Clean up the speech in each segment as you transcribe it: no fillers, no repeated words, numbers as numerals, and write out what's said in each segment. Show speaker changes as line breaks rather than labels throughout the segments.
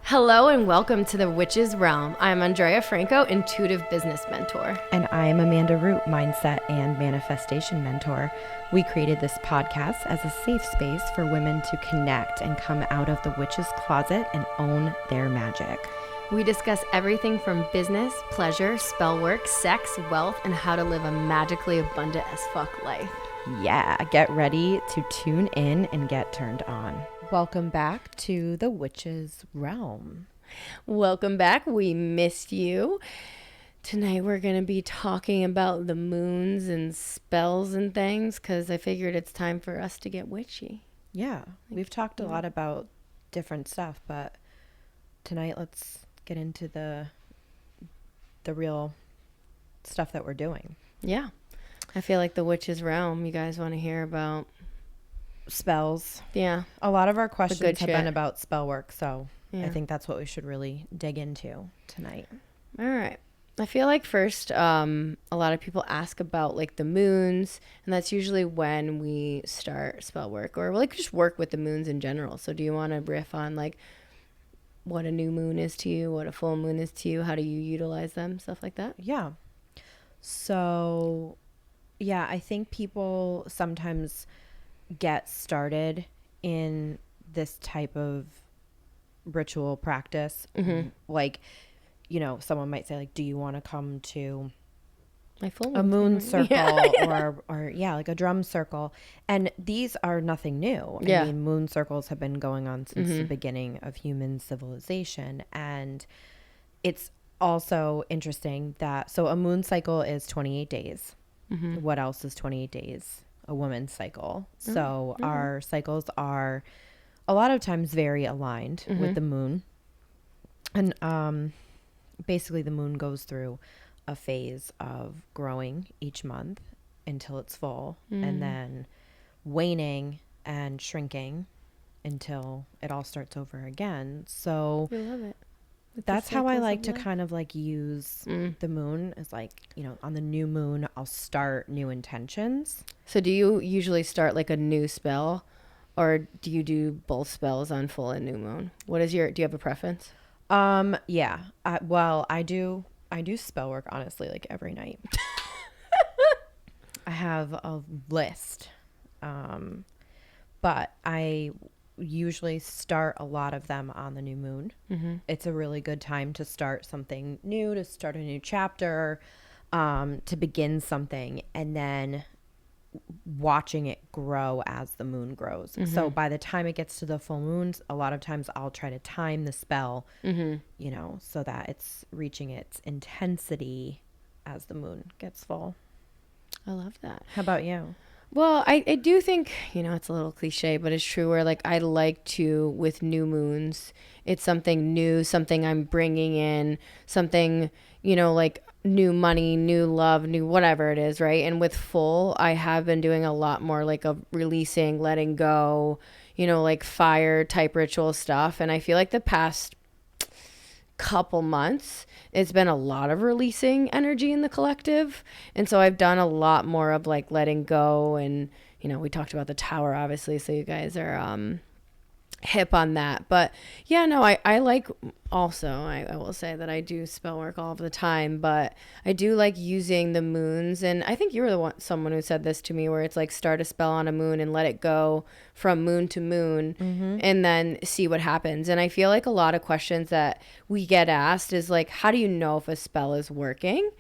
Hello and welcome to the Witch's Realm. I'm Andrea Franco, intuitive business mentor.
And I'm Amanda Root, mindset and manifestation mentor. We created this podcast as a safe space for women to connect and come out of the witch's closet and own their magic.
We discuss everything from business, pleasure, spell work, sex, wealth, and how to live a magically abundant as fuck life.
Yeah, get ready to tune in and get turned on. Welcome back to the Witch's Realm.
Welcome back. We missed you. Tonight we're going to be talking about the moons and spells and things because I figured it's time for us to get witchy.
Yeah, we've talked a lot about different stuff, but tonight let's get into the real stuff that we're doing.
Yeah. I feel like the Witch's Realm, you guys want to hear about
spells.
Yeah.
A lot of our questions have been
shit.
about spell work, so
Yeah.
I think that's what we should really dig into tonight.
All right. I feel like first, a lot of people ask about like the moons, and that's usually when we start spell work or like just work with the moons in general. So do you want to riff on like what a new moon is to you, what a full moon is to you, how do you utilize them, stuff like that?
Yeah. So, yeah, I think people sometimes get started in this type of ritual practice.
Mm-hmm.
Like, you know, someone might say like, do you want to come to
My full
a moon circle
Yeah.
or like a drum circle? And these are nothing new.
Yeah.
I mean, moon circles have been going on since the
Mm-hmm.
beginning of human civilization. And it's also interesting that, so a moon cycle is 28 days.
Mm-hmm.
What else is 28 days? A woman's cycle. So our cycles are a lot of times very aligned with the moon. And basically the moon goes through a phase of growing each month until it's full and then waning and shrinking until it all starts over again. So
I love it.
that's how I
cycles
like
of
to
life.
kind of like use the moon is like, you know, on the new moon, I'll start new intentions.
So do you usually start like a new spell or do you do both spells on full and new moon? Do you have a preference?
Yeah. I do spell work honestly, like every night. I have a list. But I usually start a lot of them on the new moon. It's a really good time to start something new, to start a new chapter, to begin something, and then watching it grow as the moon grows. So by the time it gets to the full moons, a lot of times I'll try to time the spell, you know, so that it's reaching its intensity as the moon gets full.
I love that.
How about you?
Well, I do think, you know, it's a little cliche, but it's true where like I like to, with new moons, it's something new, something I'm bringing in, something, you know, like new money, new love, new whatever it is, right? And with full, I have been doing a lot more like of releasing, letting go, you know, like fire type ritual stuff. And I feel like the past couple months it's been a lot of releasing energy in the collective, and so I've done a lot more of like letting go. And you know, we talked about the tower obviously, so you guys are hip on that. But yeah, no, I like also I will say that I do spell work all of the time, but I do like using the moons. And I think you were someone who said this to me, where it's like start a spell on a moon and let it go from moon to moon and then see what happens. And I feel like a lot of questions that we get asked is like, how do you know if a spell is working?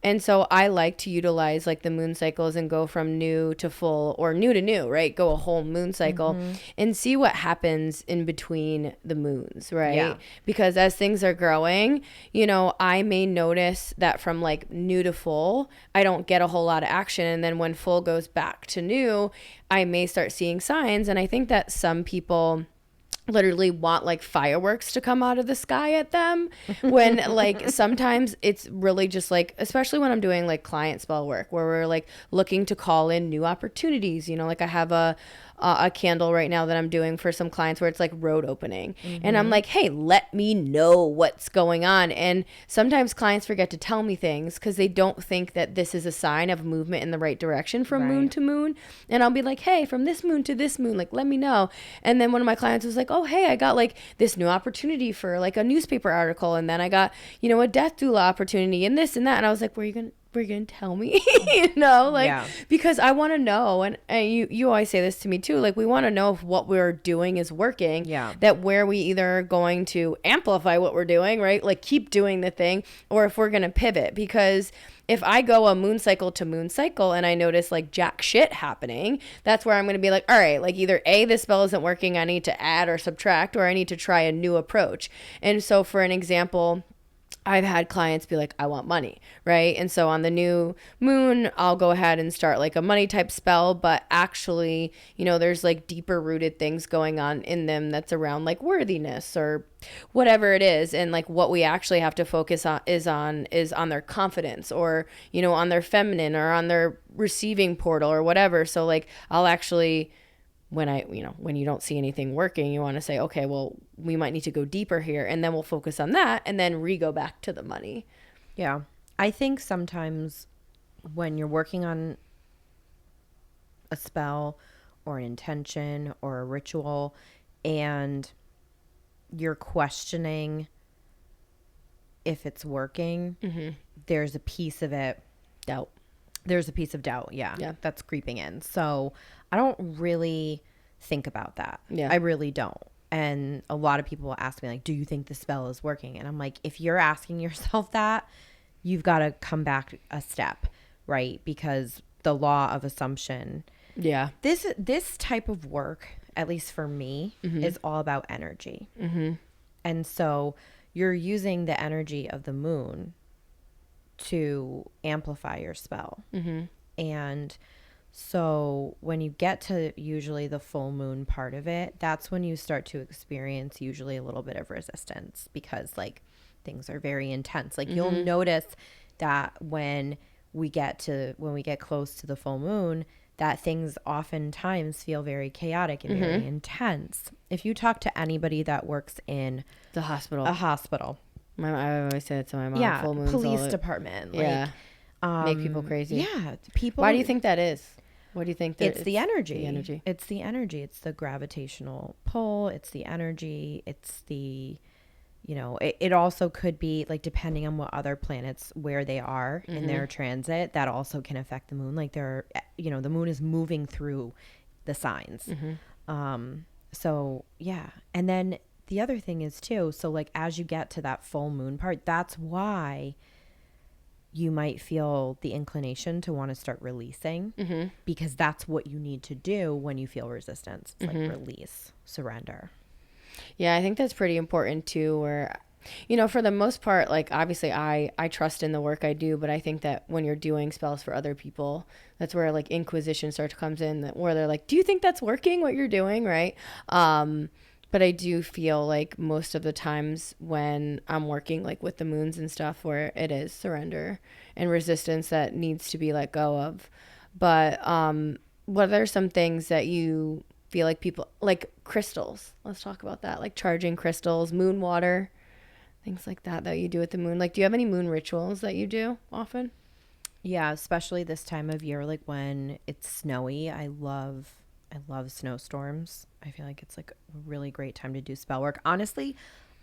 And so I like to utilize like the moon cycles and go from new to full or new to new, right? Go a whole moon cycle and see what happens in between the moons, right?
Yeah.
Because as things are growing, you know, I may notice that from like new to full, I don't get a whole lot of action. And then when full goes back to new, I may start seeing signs. And I think that some people literally want like fireworks to come out of the sky at them when like sometimes it's really just like, especially when I'm doing like client spell work where we're like looking to call in new opportunities, you know, like I have a a candle right now that I'm doing for some clients where it's like road opening. And I'm like, hey, let me know what's going on. And sometimes clients forget to tell me things because they don't think that this is a sign of movement in the right direction from moon
Right.
to moon. And I'll be like, hey, from this moon to this moon, like, let me know. And then one of my clients was like, oh, hey, I got like this new opportunity for like a newspaper article. And then I got, you know, a death doula opportunity and this and that. And I was like, were you going to tell me? You know, like,
Yeah.
because I want to know. And you always say this to me too. Like, we want to know if what we're doing is working.
Yeah.
That where we either are going to amplify what we're doing, right? Like, keep doing the thing, or if we're going to pivot. Because if I go a moon cycle to moon cycle and I notice like jack shit happening, that's where I'm going to be like, all right, like either A, this spell isn't working, I need to add or subtract, or I need to try a new approach. And so for an example, I've had clients be like, I want money, right? And so on the new moon, I'll go ahead and start like a money type spell, but actually, you know, there's like deeper rooted things going on in them that's around like worthiness or whatever it is. And like what we actually have to focus on is on their confidence, or, you know, on their feminine, or on their receiving portal or whatever. So like I'll actually, when you don't see anything working, you want to say, okay, well, we might need to go deeper here, and then we'll focus on that, and then go back to the money.
Yeah. I think sometimes when you're working on a spell or an intention or a ritual and you're questioning if it's working, there's a piece of it.
Doubt.
There's a piece of doubt. Yeah. That's creeping in. So I don't really think about that.
Yeah.
I really don't. And a lot of people will ask me, like, do you think the spell is working? And I'm like, if you're asking yourself that, you've got to come back a step, right? Because the law of assumption.
Yeah.
This type of work, at least for me, is all about energy. And so you're using the energy of the moon to amplify your spell. And so when you get to usually the full moon part of it, that's when you start to experience usually a little bit of resistance, because like things are very intense. Like you'll notice that when we get close to the full moon, that things oftentimes feel very chaotic and very intense. If you talk to anybody that works in
The hospital.
a hospital,
I always say it to my mom. Full moon's
police
all
department,
yeah. Make people crazy.
Yeah, people.
Why do you think that is? What do you think that
It's the energy.
The energy.
It's the energy. It's the gravitational pull. It's the energy. It's the, you know, it also could be like, depending on what other planets, where they are in their transit, that also can affect the moon. Like they're, you know, the moon is moving through the signs. So yeah. And then the other thing is too, so like as you get to that full moon part, that's why you might feel the inclination to want to start releasing, because that's what you need to do when you feel resistance. It's like release, surrender.
Yeah, I think that's pretty important too, where, you know, for the most part, like obviously I trust in the work I do, but I think that when you're doing spells for other people, that's where like inquisition comes in, where they're like, do you think that's working what you're doing? Right. But I do feel like most of the times when I'm working like with the moons and stuff, where it is surrender and resistance that needs to be let go of. But what are some things that you feel like people, like crystals? Let's talk about that. Like charging crystals, moon water, things like that you do with the moon. Like, do you have any moon rituals that you do often?
Yeah, especially this time of year, like when it's snowy. I love snowstorms. I feel like it's like a really great time to do spell work. Honestly,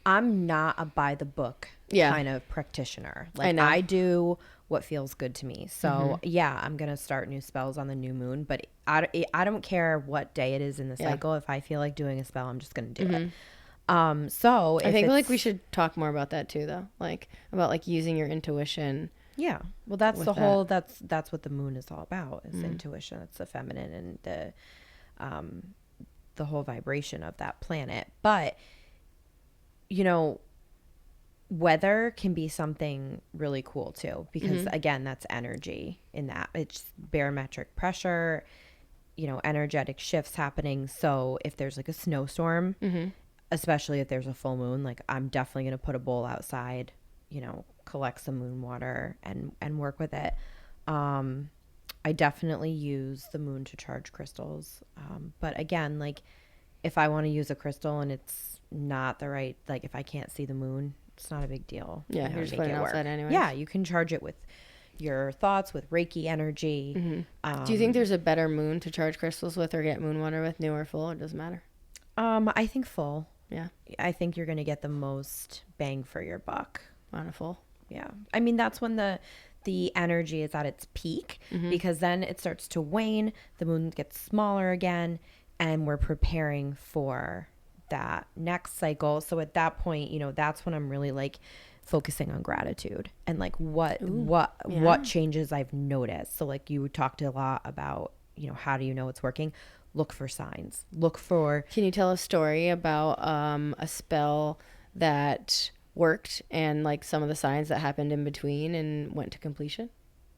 I'm not a by the book kind of practitioner. Like I do what feels good to me. So yeah, I'm going to start new spells on the new moon, but I don't care what day it is in the cycle. If I feel like doing a spell, I'm just going to do it. So
I think like we should talk more about that too, though. Like about like using your intuition.
Yeah. Well, that's the whole, that's what the moon is all about, is intuition. It's the feminine and the whole vibration of that planet. But, you know, weather can be something really cool too, because again, that's energy in that. It's barometric pressure, you know, energetic shifts happening. So if there's like a snowstorm, especially if there's a full moon, like I'm definitely going to put a bowl outside, you know, collect some moon water and work with it. I definitely use the moon to charge crystals. But again, like if I want to use a crystal and it's not the right, like if I can't see the moon, it's not a big deal.
Yeah, you're just putting it outside anyways.
Yeah, you can charge it with your thoughts, with Reiki energy.
Do you think there's a better moon to charge crystals with or get moon water with, new or full? It doesn't matter.
I think full.
Yeah.
I think you're going to get the most bang for your buck.
On a full.
Yeah. I mean, that's when the energy is at its peak because then it starts to wane, the moon gets smaller again, and we're preparing for that next cycle. So at that point, you know, that's when I'm really like focusing on gratitude and like what changes I've noticed. So like you talked a lot about, you know, how do you know it's working? Look for signs. Look for.
Can you tell a story about a spell that worked and like some of the signs that happened in between and went to completion?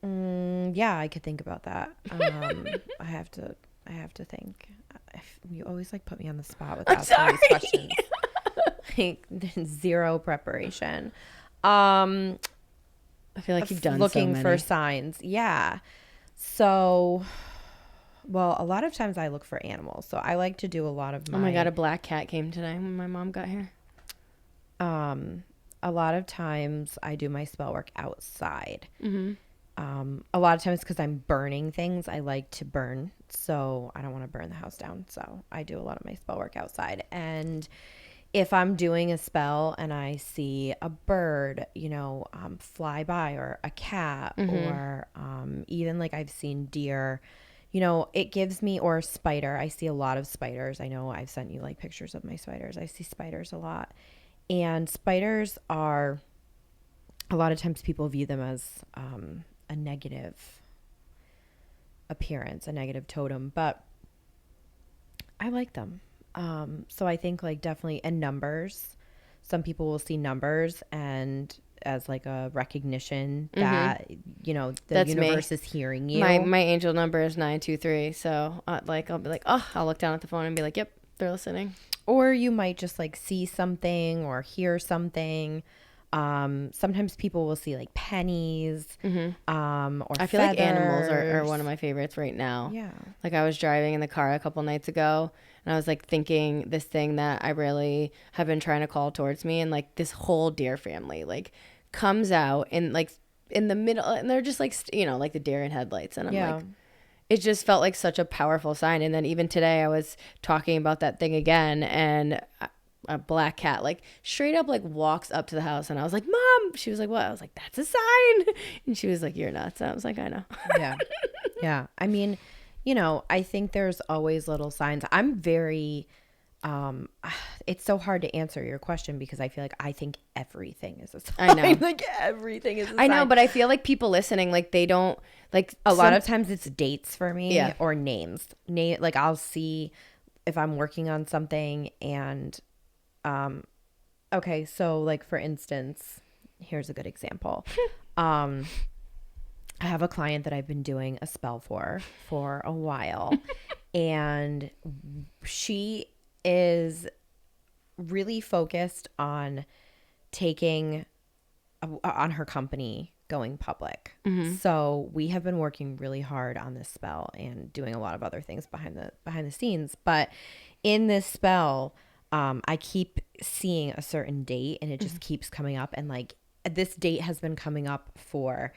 Yeah, I could think about that. I have to think. You always like put me on the spot with asking these questions. Like zero preparation.
I feel like you've done
looking
so
for signs. Yeah. So, well, a lot of times I look for animals. So I like to do a lot of my.
Oh my God, a black cat came today when my mom got here.
A lot of times I do my spell work outside. A lot of times because I'm burning things, I like to burn. So I don't want to burn the house down. So I do a lot of my spell work outside. And if I'm doing a spell and I see a bird, you know, fly by, or a cat, or even like I've seen deer, you know, it gives me, or a spider. I see a lot of spiders. I know I've sent you like pictures of my spiders. I see spiders a lot. And spiders are, a lot of times people view them as a negative appearance, a negative totem, but I like them. So I think like definitely, and numbers. Some people will see numbers and as like a recognition that, you know, the universe is hearing you.
My angel number is 923. So like, I'll be like, oh, I'll look down at the phone and be like, yep, they're listening.
Or you might just like see something or hear something. Sometimes people will see like pennies, or
I feel like animals are one of my favorites right now.
Yeah.
Like I was driving in the car a couple nights ago and I was like thinking this thing that I really have been trying to call towards me, and like this whole deer family like comes out in like in the middle and they're just like, you know, like the deer in headlights. And I'm like, it just felt like such a powerful sign. And then even today I was talking about that thing again, and a black cat like straight up like walks up to the house, and I was like, Mom. She was like, what? I was like, that's a sign. And she was like, you're nuts. And I was like, I know.
Yeah. I mean, you know, I think there's always little signs. I'm very it's so hard to answer your question because I feel like I think everything is a sign.
I know.
Like everything is a sign.
I know, but I feel like people listening, like they don't like
a lot of times it's dates for me,
Yeah.
or names. Like I'll see if I'm working on something and okay, so like for instance, here's a good example. I have a client that I've been doing a spell for a while, and she is really focused on taking on her company going public. So we have been working really hard on this spell and doing a lot of other things behind the scenes. But in this spell, I keep seeing a certain date, and it just keeps coming up. And like this date has been coming up for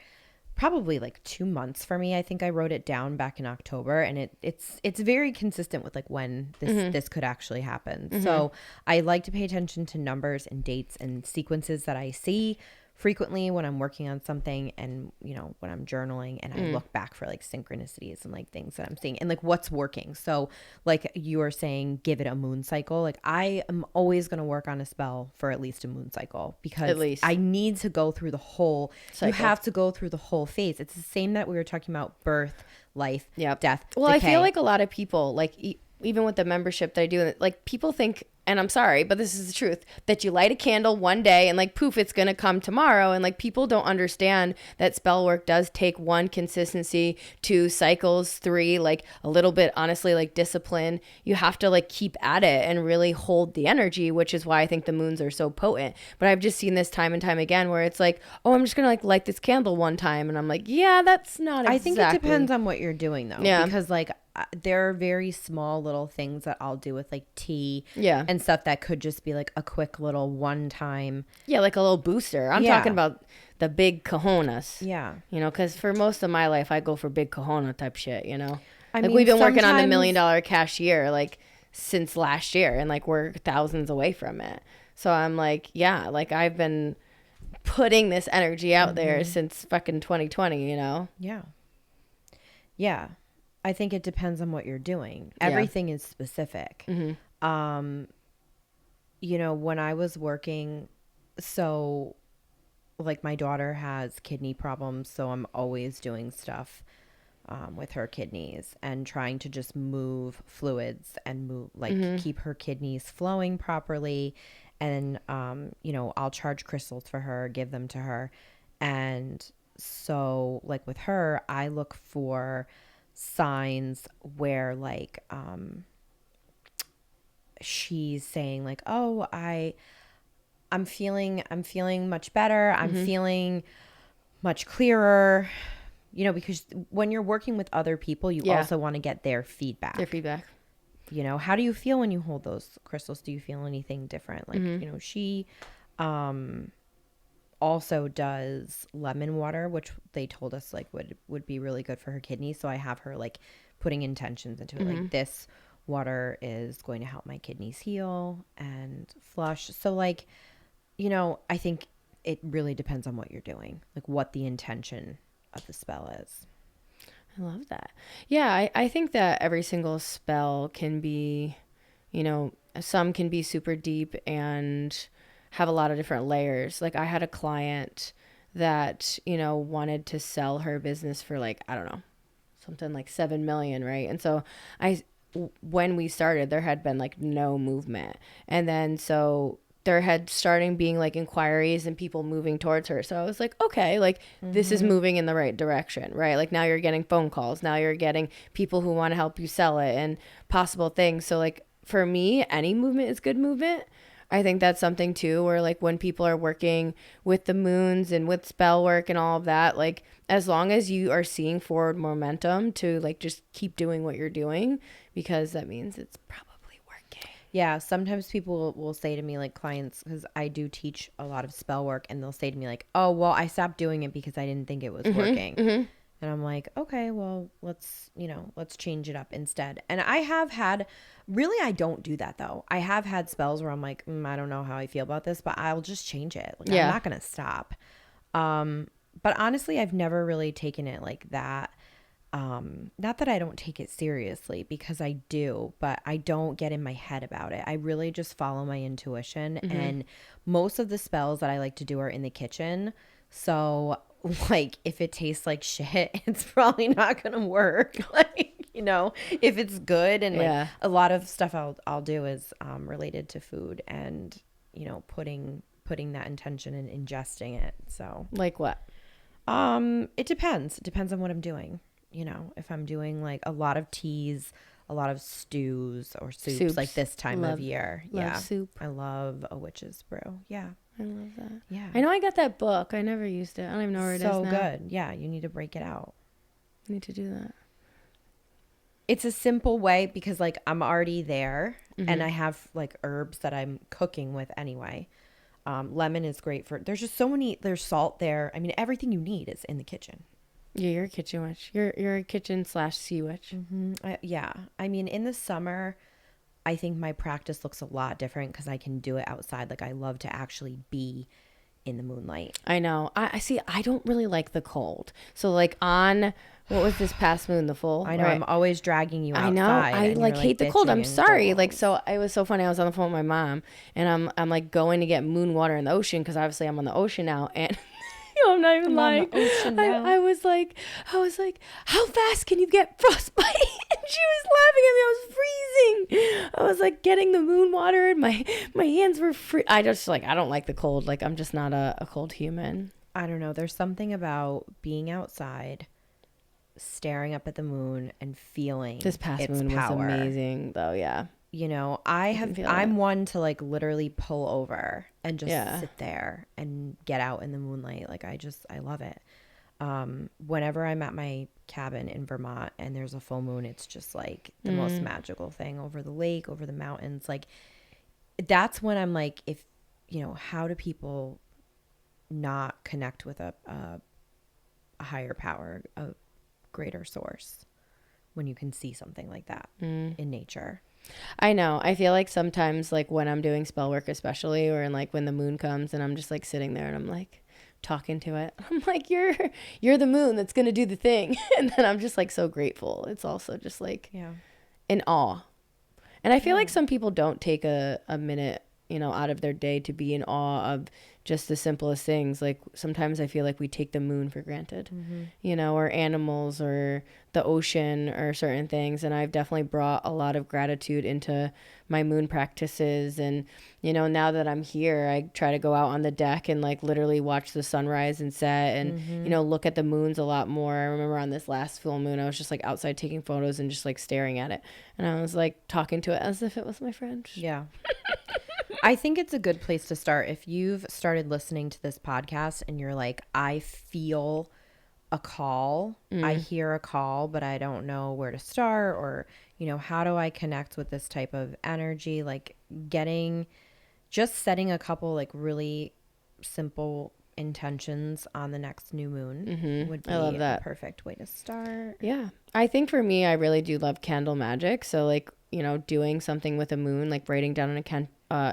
probably like 2 months for me. I think I wrote it down back in October, and it's very consistent with like when this could actually happen. So I like to pay attention to numbers and dates and sequences that I see frequently when I'm working on something, and you know, when I'm journaling, and I look back for like synchronicities and like things that I'm seeing and like what's working. So like you were saying, give it a moon cycle. Like I am always going to work on a spell for at least a moon cycle, because
At least.
I need to go through the whole cycle. You have to go through the whole phase. It's the same that we were talking about: birth, life, death,
Well,
decay.
I feel like a lot of people like even with the membership that I do, like people think, and I'm sorry, but this is the truth, that you light a candle one day and like poof, it's going to come tomorrow. And like people don't understand that spell work does take 1, consistency, 2, cycles, 3, like a little bit, honestly, like discipline. You have to like keep at it and really hold the energy, which is why I think the moons are so potent. But I've just seen this time and time again where it's like, oh, I'm just going to like light this candle one time. And I'm like, yeah, that's not exactly.
I think it depends on what you're doing though.
Yeah.
Because like there are very small little things that I'll do with like tea and stuff that could just be like a quick little one time.
Yeah, like a little booster. I'm talking about the big cojones.
Yeah.
You know, because for most of my life, I go for big cojones type shit, you know?
I
like
mean,
we've been working on the $1 million cashier like since last year and like we're thousands away from it. So I'm like, yeah, like I've been putting this energy out there since fucking 2020, you know?
Yeah. Yeah. I think it depends on what you're doing. Everything is specific. You know, when I was working, so like my daughter has kidney problems, so I'm always doing stuff with her kidneys and trying to just move fluids and move, like keep her kidneys flowing properly. And, you know, I'll charge crystals for her, give them to her. And so like with her, I look for signs where like she's saying like, oh, I'm feeling much better, I'm feeling much clearer, you know, because when you're working with other people you also want to get their feedback, you know. How do you feel when you hold those crystals? Do you feel anything different? Like you know, she also does lemon water, which they told us like would be really good for her kidneys. So I have her like putting intentions into it. Like this water is going to help my kidneys heal and flush. So like, you know, I think it really depends on what you're doing, like what the intention of the spell is.
I love that. Yeah, I think that every single spell can be, you know, some can be super deep and have a lot of different layers. Like I had a client that, you know, wanted to sell her business for like, I don't know, something like 7 million, right? And so when we started, there had been like no movement. And then so there had starting being like inquiries and people moving towards her. So I was like, okay, like this is moving in the right direction, right? Like now you're getting phone calls. Now you're getting people who want to help you sell it and possible things. So like for me, any movement is good movement. I think that's something too, where like when people are working with the moons and with spell work and all of that, like as long as you are seeing forward momentum to like just keep doing what you're doing, because that means it's probably working.
Yeah, sometimes people will say to me, like clients, because I do teach a lot of spell work, and they'll say to me like, oh, well, I stopped doing it because I didn't think it was working. And I'm like, okay, well, let's change it up instead. And I have had, really, I don't do that though. I have had spells where I'm like, I don't know how I feel about this, but I'll just change it. Like, I'm not going to stop. But honestly, I've never really taken it like that. Not that I don't take it seriously, because I do, but I don't get in my head about it. I really just follow my intuition. And most of the spells that I like to do are in the kitchen. So like if it tastes like shit, it's probably not gonna work. Like, you know, if it's good. And like a lot of stuff I'll do is related to food and, you know, putting that intention and ingesting it. So
like what?
It depends on what I'm doing. You know, if I'm doing like a lot of teas, a lot of stews or soups. Like this time of year.
Love soup.
I love a witch's brew. Yeah.
I love that.
Yeah.
I know I got that book. I never used it. I don't even know where it is now.
So good. Yeah. You need to break it out.
I need to do that.
It's a simple way because like I'm already there and I have like herbs that I'm cooking with anyway. Lemon is great for, there's just so many, there's salt there. I mean, everything you need is in the kitchen.
Yeah, you're a kitchen witch. You're a kitchen / sea witch.
Yeah. I mean, in the summer, I think my practice looks a lot different because I can do it outside. Like I love to actually be in the moonlight.
I know. I see. I don't really like the cold. So like on, what was this past moon, the full?
I know. Right? I'm always dragging you outside.
I know. I like hate the cold. I'm sorry. Like, so it was so funny. I was on the phone with my mom and I'm like going to get moon water in the ocean because obviously I'm on the ocean now. And No, I'm not even
I'm on
lying.
the ocean now.
I was like, how fast can you get frostbite? And she was laughing at me. I was freezing. I was like getting the moon water, and my hands were free. I just like, I don't like the cold. Like, I'm just not a cold human.
I don't know. There's something about being outside, staring up at the moon, and feeling
This past
its
moon
power.
was amazing, though. Yeah.
You know,
feel
I'm
it.
one to like literally pull over and just
Yeah.
sit there and get out in the moonlight. Like I love it. Whenever I'm at my cabin in Vermont and there's a full moon, it's just like the most magical thing, over the lake, over the mountains. Like, that's when I'm like, if, you know, how do people not connect with a higher power, a greater source, when you can see something like that in nature?
I know. I feel like sometimes, like when I'm doing spell work, especially, or in like when the moon comes and I'm just like sitting there and I'm like talking to it. I'm like, you're the moon that's gonna do the thing. And then I'm just like so grateful. It's also just like in awe. And I feel like some people don't take a minute, you know, out of their day to be in awe of just the simplest things. Like sometimes I feel like we take the moon for granted, you know, or animals or the ocean or certain things. And I've definitely brought a lot of gratitude into my moon practices. And, you know, now that I'm here, I try to go out on the deck and like literally watch the sunrise and set and, you know, look at the moons a lot more. I remember on this last full moon, I was just like outside taking photos and just like staring at it. And I was like talking to it as if it was my friend.
Yeah. I think it's a good place to start. If you've started listening to this podcast and you're like, I feel a call, I hear a call, but I don't know where to start, or, you know, how do I connect with this type of energy? Like setting a couple like really simple intentions on the next new moon would be
I love that.
a perfect way to start.
Yeah. I think for me, I really do love candle magic. So like, you know, doing something with a moon, like writing down an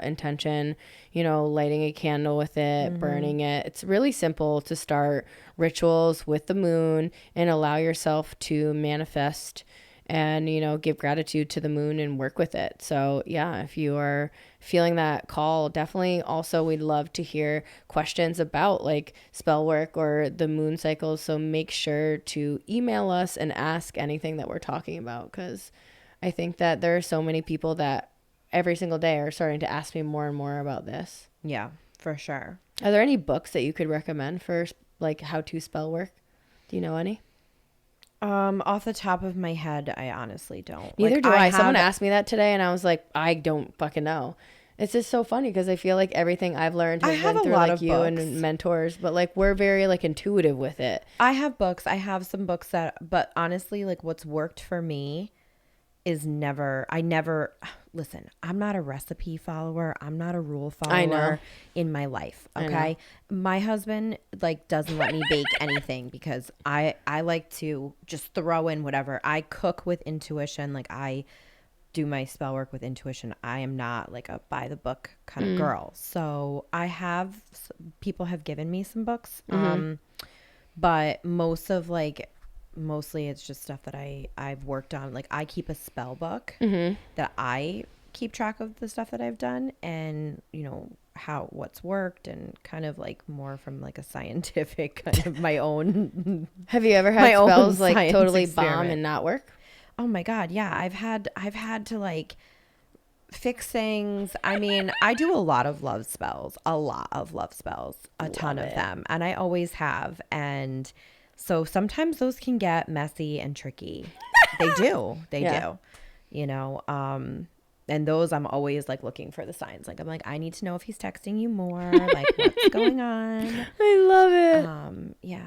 intention, you know, lighting a candle with it, burning it. It's really simple to start rituals with the moon and allow yourself to manifest and, you know, give gratitude to the moon and work with it. So yeah, if you are feeling that call, definitely also we'd love to hear questions about like spell work or the moon cycles. So make sure to email us and ask anything that we're talking about, because I think that there are so many people that every single day are starting to ask me more and more about this.
Yeah, for sure.
Are there any books that you could recommend for like how to spell work? Do you know any?
Off the top of my head, I honestly don't.
Neither
like,
do I. Someone asked me that today and I was like, I don't fucking know. It's just so funny because I feel like everything I've learned has been through like you
books.
and mentors, but like we're very like intuitive with it.
I have books. I have some books but honestly, like what's worked for me is listen, I'm not a recipe follower. I'm not a rule follower in my life. Okay. My husband like doesn't let me bake anything because I like to just throw in whatever. I cook with intuition. Like I do my spell work with intuition. I am not like a by the book kind of girl. So people have given me some books. But mostly it's just stuff that I've worked on. Like I keep a spell book that I keep track of the stuff that I've done and, you know, what's worked and kind of like more from like a scientific kind of my own.
Have you ever had spells like totally bomb and not work?
Oh my God. Yeah. I've had to like fix things. I mean, I do a lot of love spells, a ton of them. And I always have. And so sometimes those can get messy and tricky. They do. They do. You know, and those I'm always like looking for the signs. Like I'm like, I need to know if he's texting you more, like what's going on.
I love it.
Yeah.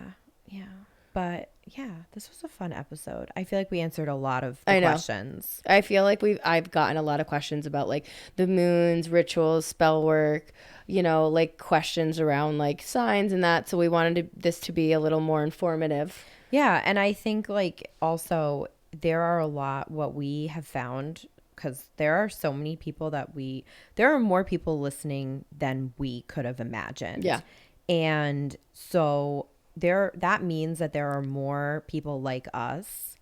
But yeah, this was a fun episode. I feel like we answered a lot of the questions.
I feel like I've gotten a lot of questions about like the moons, rituals, spell work, you know, like questions around like signs and that. So we wanted this to be a little more informative.
Yeah. And I think like also there are a lot what we have found, because there are so many people there are more people listening than we could have imagined. Yeah. And so that means that there are more people like us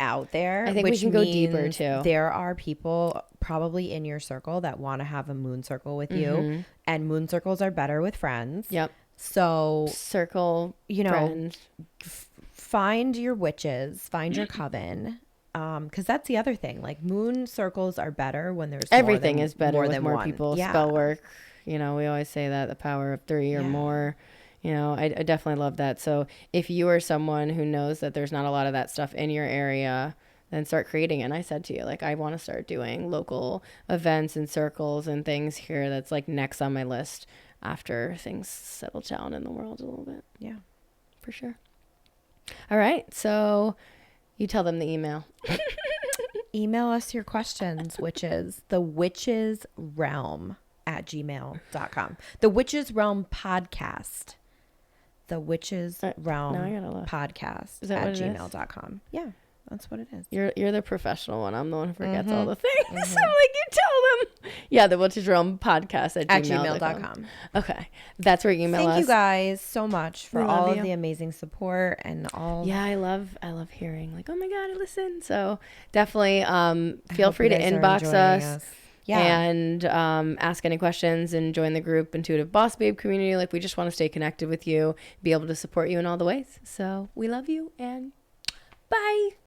out there.
I think we can go deeper too.
There are people probably in your circle that want to have a moon circle with you, and moon circles are better with friends.
Yep.
So,
Circle,
you know,
friend.
find your witches, find your coven. Because that's the other thing. Like moon circles are better when there's
Everything is better
more
with
than
more
one.
people.
Yeah.
Spell work. You know, we always say that the power of 3 or
Yeah.
more. You know, I definitely love that. So if you are someone who knows that there's not a lot of that stuff in your area, then start creating it. And I said to you, like, I want to start doing local events and circles and things here. That's like next on my list after things settle down in the world a little bit.
Yeah.
For sure. All right. So you tell them the email.
Email us your questions, which is thewitchesrealm@gmail.com. The Witches Realm podcast. The Witches Realm
now I gotta look.
podcast
Is that
at
what it is?
gmail.com. Yeah, that's what it is.
You're the professional one. I'm the one who forgets all the things. I'm like, you tell them. Yeah, the Witches Realm podcast at
gmail.com.
Okay. That's where you email us.
Thank you guys so much for
We love
all of
you.
the amazing support and all.
Yeah, I love hearing like, oh my God, I listen. So definitely feel
hope
free
you
to
guys are
inbox
enjoying
us.
Yeah.
And ask any questions and join the group Intuitive Boss Babe community. Like, we just want to stay connected with you, be able to support you in all the ways. So we love you and bye.